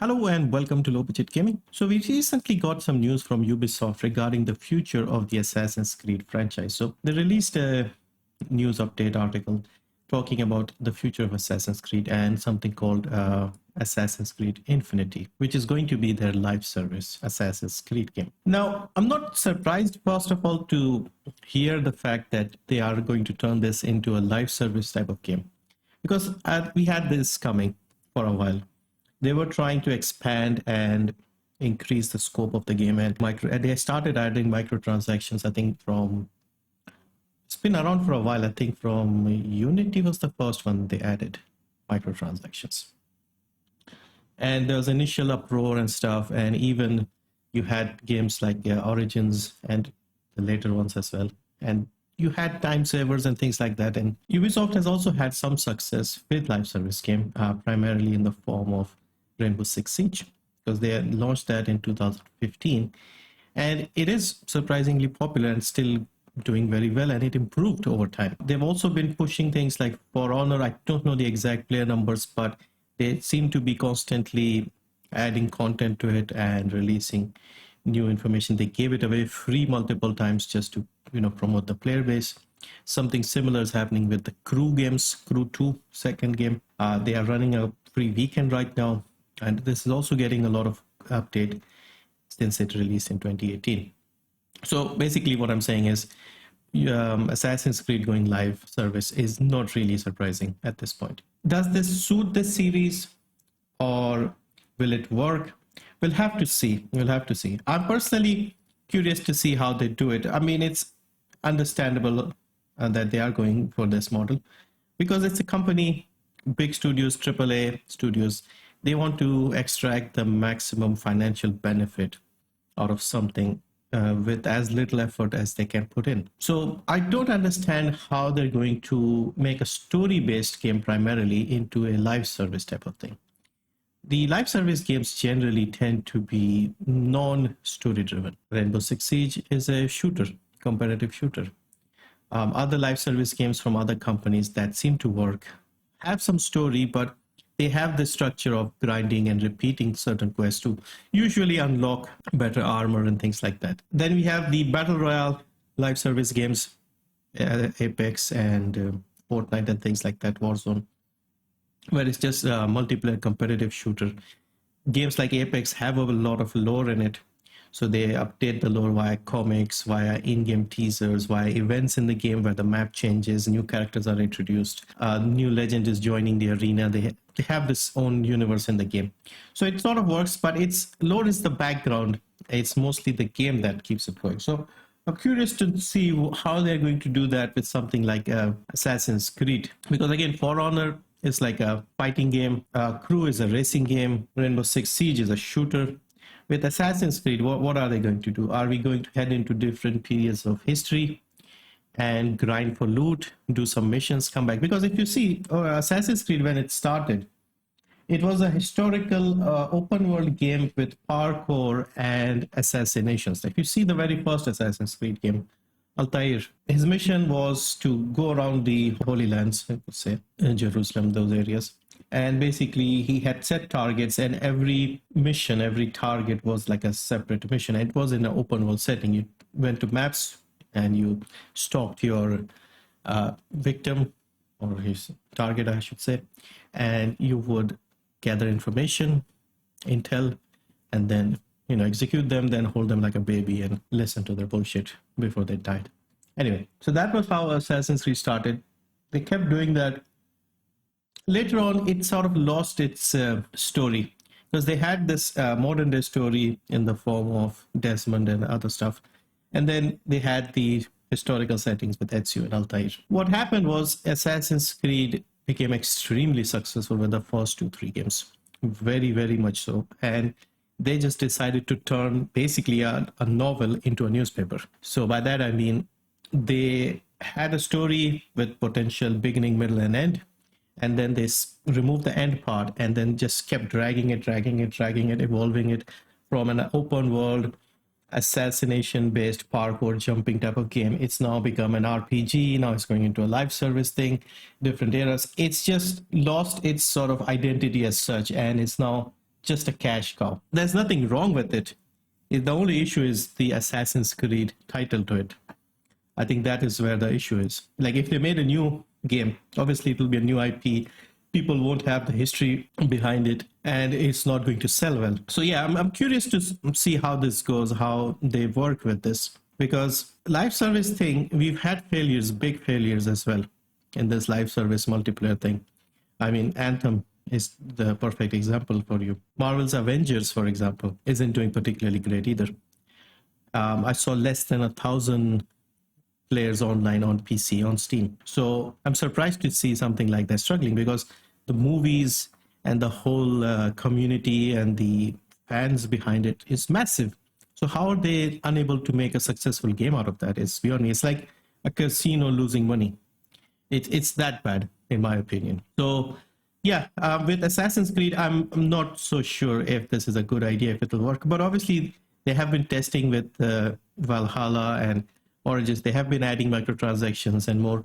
Hello and welcome to Low Budget Gaming. So we recently got some news from Ubisoft regarding the future of the Assassin's Creed franchise. So they released a news update article talking about the future of Assassin's Creed and something called Assassin's Creed Infinity, which is going to be their live service Assassin's Creed game. Now, I'm not surprised, first of all, to hear the fact that they are going to turn this into a live service type of game, because we had this coming for a while. They were trying to expand and increase the scope of the game, and they started adding microtransactions. I think it's been around for a while. I think from Unity was the first one they added microtransactions, and there was initial uproar and stuff, and even you had games like Origins and the later ones as well, and you had time savers and things like that. And Ubisoft has also had some success with live service game, primarily in the form of Rainbow Six Siege, because they launched that in 2015, and it is surprisingly popular and still doing very well, and it improved over time. They've also been pushing things like For Honor. I don't know the exact player numbers, but they seem to be constantly adding content to it and releasing new information. They gave it away free multiple times just to promote the player base. Something similar is happening with the Crew games, Crew 2 second game. They are running a free weekend right now, and this is also getting a lot of update since it released in 2018. So basically what I'm saying is Assassin's Creed going live service is not really surprising at this point. Does this suit this series, or will it work? We'll have to see. I'm personally curious to see how they do it. I mean, it's understandable that they are going for this model because it's a company, big studios, AAA studios. They want to extract the maximum financial benefit out of something with as little effort as they can put in. So I don't understand how they're going to make a story-based game primarily into a live service type of thing. The live service games generally tend to be non-story driven. Rainbow Six Siege is a shooter, competitive shooter. Other live service games from other companies that seem to work have some story, but they have the structure of grinding and repeating certain quests to usually unlock better armor and things like that. Then we have the Battle Royale live service games, Apex and Fortnite and things like that, Warzone, where it's just a multiplayer competitive shooter. Games like Apex have a lot of lore in it. So they update the lore via comics, via in-game teasers, via events in the game where the map changes, new characters are introduced, new legend is joining the arena. They have this own universe in the game. So it sort of works, but its lore is the background. It's mostly the game that keeps it going. So I'm curious to see how they're going to do that with something like Assassin's Creed. Because again, For Honor is like a fighting game. Crew is a racing game. Rainbow Six Siege is a shooter. With Assassin's Creed, what are they going to do? Are we going to head into different periods of history and grind for loot, do some missions, come back? Because if you see Assassin's Creed, when it started, it was a historical open world game with parkour and assassinations. If you see the very first Assassin's Creed game, Altair, his mission was to go around the Holy Lands, I would say, in Jerusalem, those areas. And basically, he had set targets, and every mission, every target was like a separate mission. It was in an open world setting. You went to maps and you stalked your victim, or his target, I should say, and you would gather information, intel, and then execute them, then hold them like a baby and listen to their bullshit before they died. Anyway, so that was how Assassin's Creed started. They kept doing that. Later on, it sort of lost its story because they had this modern day story in the form of Desmond and other stuff. And then they had the historical settings with Ezio and Altair. What happened was Assassin's Creed became extremely successful with the first 2-3 games. Very, very much so. And they just decided to turn basically a novel into a newspaper. So by that, I mean, they had a story with potential beginning, middle, and end. And then they removed the end part and then just kept dragging it, evolving it from an open world, assassination-based parkour jumping type of game. It's now become an RPG. Now it's going into a live service thing, different eras. It's just lost its sort of identity as such, and it's now just a cash cow. There's nothing wrong with it. The only issue is the Assassin's Creed title to it. I think that is where the issue is. Like if they made a new game, obviously it will be a new IP. People won't have the history behind it, and it's not going to sell well. So yeah, I'm curious to see how this goes, how they work with this. Because live service thing, we've had failures, big failures as well in this live service multiplayer thing. I mean, Anthem is the perfect example for you. Marvel's Avengers, for example, isn't doing particularly great either. I saw less than 1,000 players online on PC, on Steam. So I'm surprised to see something like that struggling, because the movies and the whole community and the fans behind it is massive. So how are they unable to make a successful game out of that? It's beyond me. It's like a casino losing money. It's that bad, in my opinion. So yeah, with Assassin's Creed, I'm not so sure if this is a good idea, if it'll work. But obviously, they have been testing with Valhalla and Origins. They have been adding microtransactions and more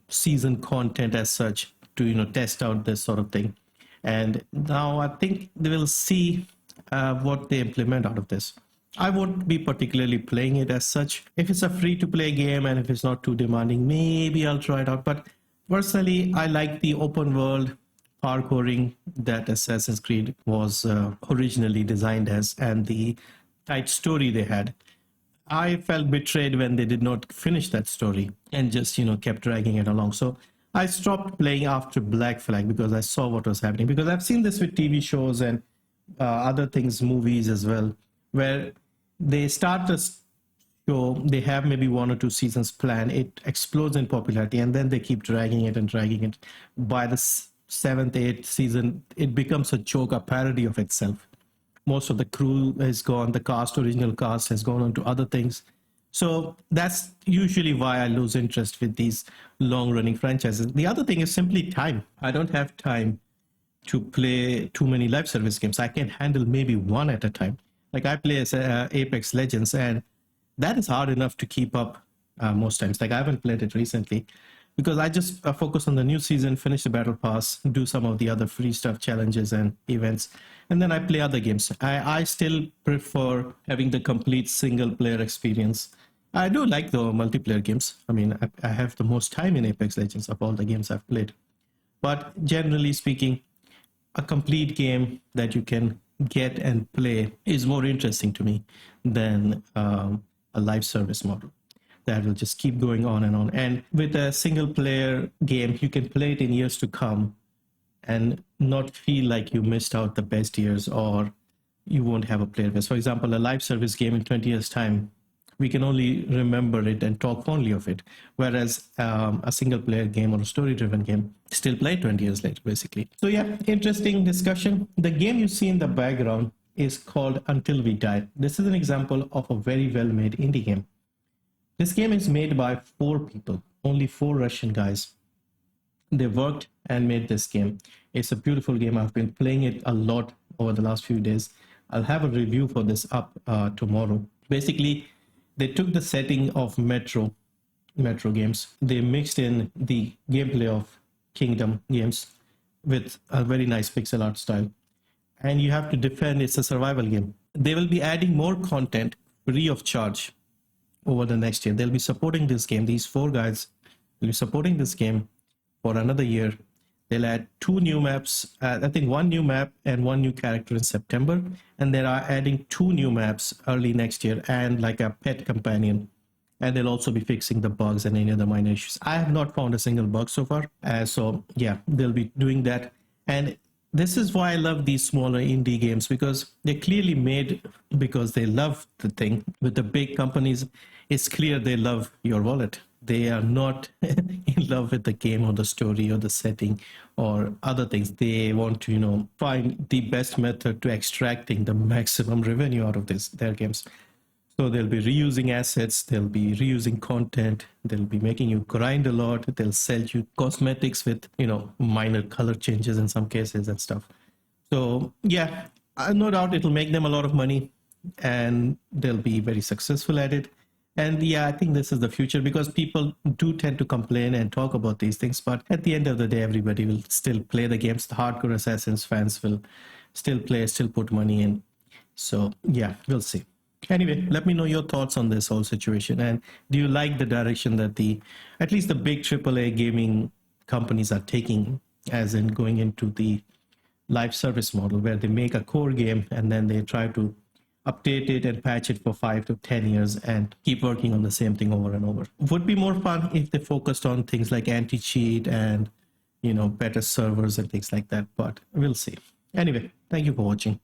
season content as such to test out this sort of thing. And now I think they will see what they implement out of this. I won't be particularly playing it as such. If it's a free-to-play game and if it's not too demanding, maybe I'll try it out. But personally, I like the open world parkouring that Assassin's Creed was originally designed as, and the tight story they had. I felt betrayed when they did not finish that story and just, kept dragging it along. So I stopped playing after Black Flag because I saw what was happening. Because I've seen this with TV shows and other things, movies as well, where they start a show, they have maybe 1 or 2 seasons planned, it explodes in popularity, and then they keep dragging it and dragging it. By the 7th, 8th season, it becomes a joke, a parody of itself. Most of the crew is gone, the original cast has gone on to other things. So that's usually why I lose interest with these long-running franchises. The other thing is simply time. I don't have time to play too many live service games. I can handle maybe one at a time. Like I play as Apex Legends, and that is hard enough to keep up most times. Like I haven't played it recently because I just focus on the new season, finish the battle pass, do some of the other free stuff, challenges and events, and then I play other games. I still prefer having the complete single player experience. I do like the multiplayer games. I mean, I have the most time in Apex Legends of all the games I've played. But generally speaking, a complete game that you can get and play is more interesting to me than a live service model that will just keep going on and on. And with a single player game, you can play it in years to come and not feel like you missed out the best years or you won't have a player base. For example, a live service game in 20 years time, we can only remember it and talk fondly of it. Whereas a single player game or a story driven game still play 20 years later, basically. So yeah, interesting discussion. The game you see in the background is called Until We Die. This is an example of a very well-made indie game. This game is made by 4 people, only 4 Russian guys. They worked and made this game. It's a beautiful game. I've been playing it a lot over the last few days. I'll have a review for this up tomorrow. Basically, they took the setting of Metro games. They mixed in the gameplay of Kingdom games with a very nice pixel art style. And you have to defend. It's a survival game. They will be adding more content free of charge over the next year. They'll be supporting this game. These 4 guys will be supporting this game for another year. They'll add 2 new maps, I think 1 new map and 1 new character in September. And they are adding 2 new maps early next year and like a pet companion. And they'll also be fixing the bugs and any other minor issues. I have not found a single bug so far. So yeah, they'll be doing that. And this is why I love these smaller indie games, because they're clearly made because they love the thing. With the big companies, it's clear they love your wallet. They are not in love with the game or the story or the setting or other things. They want to, find the best method to extracting the maximum revenue out of their games. So they'll be reusing assets, they'll be reusing content, they'll be making you grind a lot, they'll sell you cosmetics with, minor color changes in some cases and stuff. So yeah, no doubt it'll make them a lot of money and they'll be very successful at it. And yeah, I think this is the future because people do tend to complain and talk about these things. But at the end of the day, everybody will still play the games. The hardcore Assassins fans will still play, still put money in. So yeah, we'll see. Anyway, let me know your thoughts on this whole situation. And do you like the direction that at least the big AAA gaming companies are taking, as in going into the live service model where they make a core game and then they try to update it and patch it for 5 to 10 years and keep working on the same thing over and over? Would be more fun if they focused on things like anti-cheat and better servers and things like that, but we'll see. Anyway, thank you for watching.